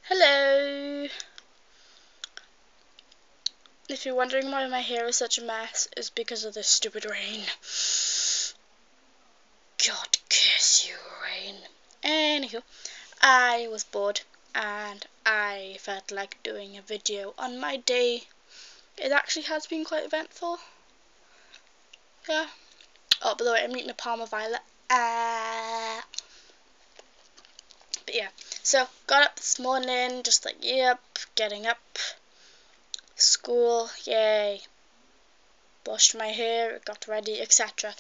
Hello! If you're wondering why my hair is such a mess, it's because of this stupid rain. God curse you, rain. Anywho, I was bored and I felt like doing a video on my day. It actually has been quite eventful. Yeah. Oh, by the way, I'm eating a Parma Violet. But yeah, so got up this morning, just like, yep, getting up. School, yay. Washed my hair, got ready, etc.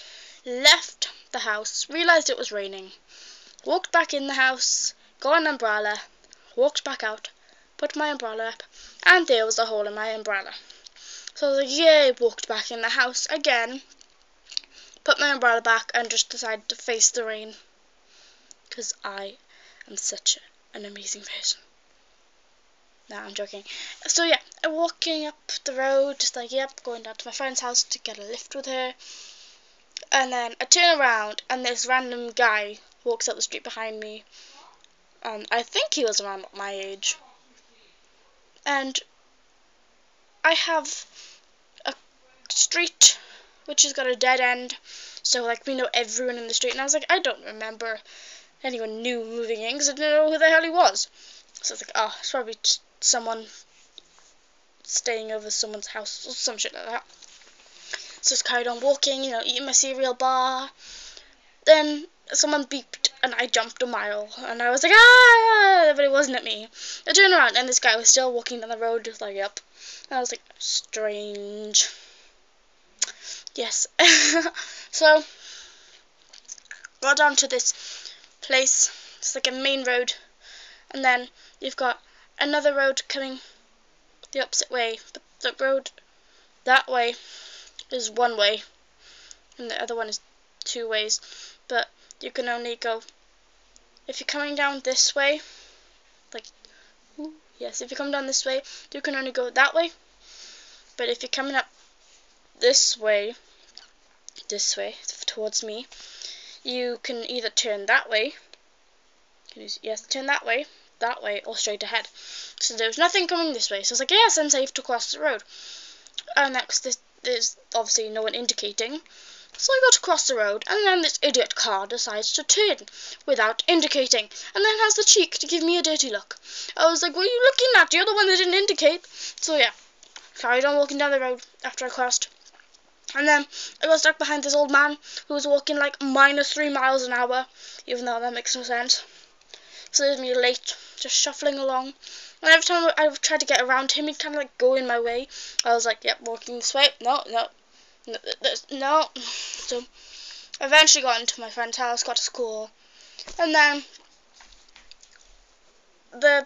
Left the house, realised it was raining. Walked back in the house, got an umbrella, walked back out, put my umbrella up, and there was a hole in my umbrella. So I was like, yay, walked back in the house again, put my umbrella back, and just decided to face the rain. Because I am such an amazing person. Nah, I'm joking. So yeah, I'm walking up the road, just like, yep, going down to my friend's house to get a lift with her. And then I turn around, and this random guy walks up the street behind me. I think he was around my age. And I have a street which has got a dead end. So, like, we know everyone in the street. And I was like, I don't remember anyone new moving in because I didn't know who the hell he was. So I was like, oh, it's probably just someone staying over someone's house or some shit like that. So just carried on walking, eating my cereal bar. Then someone beeped and I jumped a mile and I was like, ah, but it wasn't at me. I turned around and this guy was still walking down the road just like, yep. And I was like, strange. Yes. So got down to this place. It's like a main road, and then you've got another road coming the opposite way, but the road that way is one way and the other one is two ways, but you can only go, if you're coming down this way, like, yes, if you come down this way, you can only go that way, but if you're coming up this way towards me, you can either turn that way, turn that way, or straight ahead. So there was nothing coming this way, so I was like, yes, I'm safe to cross the road. And that's because there's obviously no one indicating. So I got to cross the road, and then this idiot car decides to turn without indicating, and then has the cheek to give me a dirty look. I was like, what are you looking at? You're the one that didn't indicate. So yeah, carried on walking down the road after I crossed. And then I got stuck behind this old man who was walking like -3 miles an hour, even though that makes no sense. So it was me late, just shuffling along. And every time I tried to get around him, he'd kind of like go in my way. I was like, yep, walking this way. No. So I eventually got into my friend's house, got to school. And then the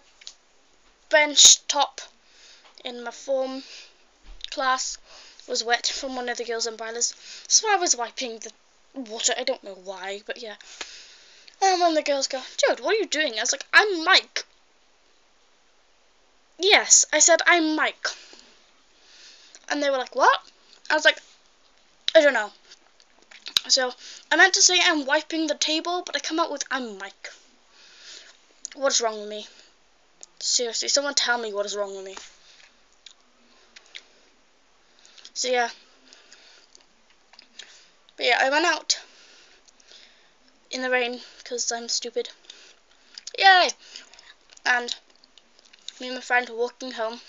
bench top in my form class was wet from one of the girls' umbrellas. So I was wiping the water. I don't know why, but yeah. And when the girls go, Jode, what are you doing? I was like, I'm Mike. Yes, I said, I'm Mike. And they were like, what? I was like, I don't know. So I meant to say I'm wiping the table, but I come out with I'm Mike. What is wrong with me? Seriously, someone tell me what is wrong with me. So yeah. But yeah, I went out in the rain because I'm stupid. Yay! And me and my friend were walking home.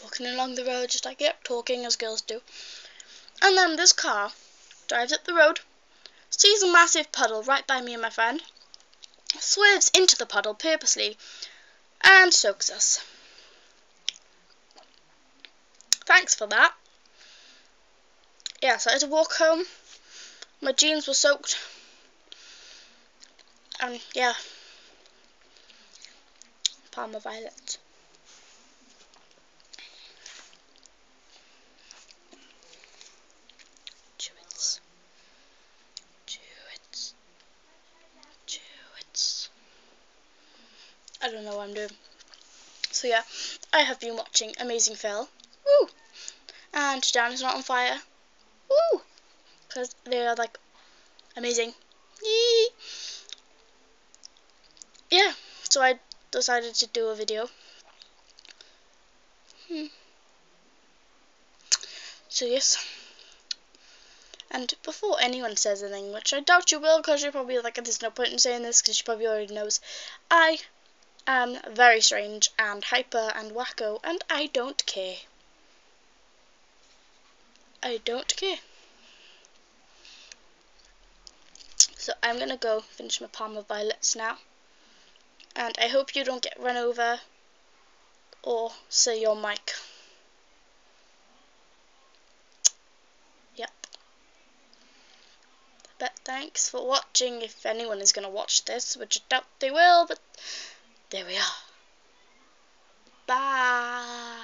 Walking along the road, just like, yep, talking as girls do. And then this car drives up the road, sees a massive puddle right by me and my friend, swerves into the puddle purposely, and soaks us. Thanks for that. Yeah, so I had to walk home. My jeans were soaked. And yeah. Parma Violet. Chewits. I don't know what I'm doing. So yeah, I have been watching Amazing Phil. Woo! And Dan is not on fire. Woo! Because they are like amazing. Yee! Yeah, so I decided to do a video. So yes. And before anyone says anything, which I doubt you will, because you're probably like, there's no point in saying this, because you probably already knows, I am very strange and hyper and wacko, and I don't care. I don't care. So I'm gonna go finish my Parma Violets now, and I hope you don't get run over or say your mic. Yep. But thanks for watching, if anyone is gonna watch this, which I doubt they will, but there we are. Bye.